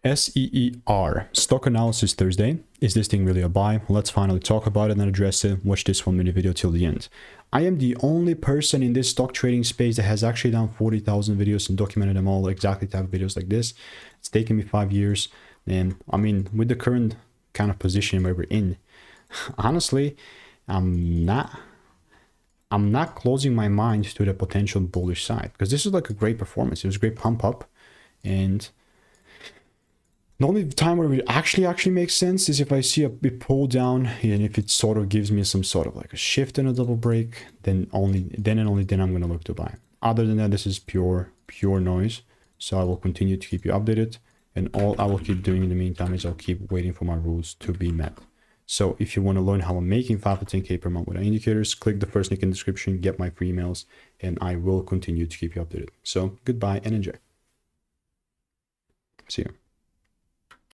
SEER, Stock Analysis Thursday. Is this thing really a buy? Let's finally talk about it and address it. Watch this 1-minute video till the end. I am the only person in this stock trading space that has actually done 40,000 videos and documented them all, exactly type of videos like this. It's taken me 5 years. And I mean, with the current kind of position where we're in, honestly, I'm not closing my mind to the potential bullish side, because this is like a great performance. It was a great pump up, and the only time where it actually makes sense is if I see a bit pull down, and if it sort of gives me some sort of like a shift and a double break, then only then I'm going to look to buy. Other than that, this is pure noise. So I will continue to keep you updated, and all I will keep doing in the meantime is I'll keep waiting for my rules to be met. So if you want to learn how I'm making 5 to 10K per month with indicators, click the first link in the description, get my free emails, and I will continue to keep you updated. So goodbye and enjoy. See you.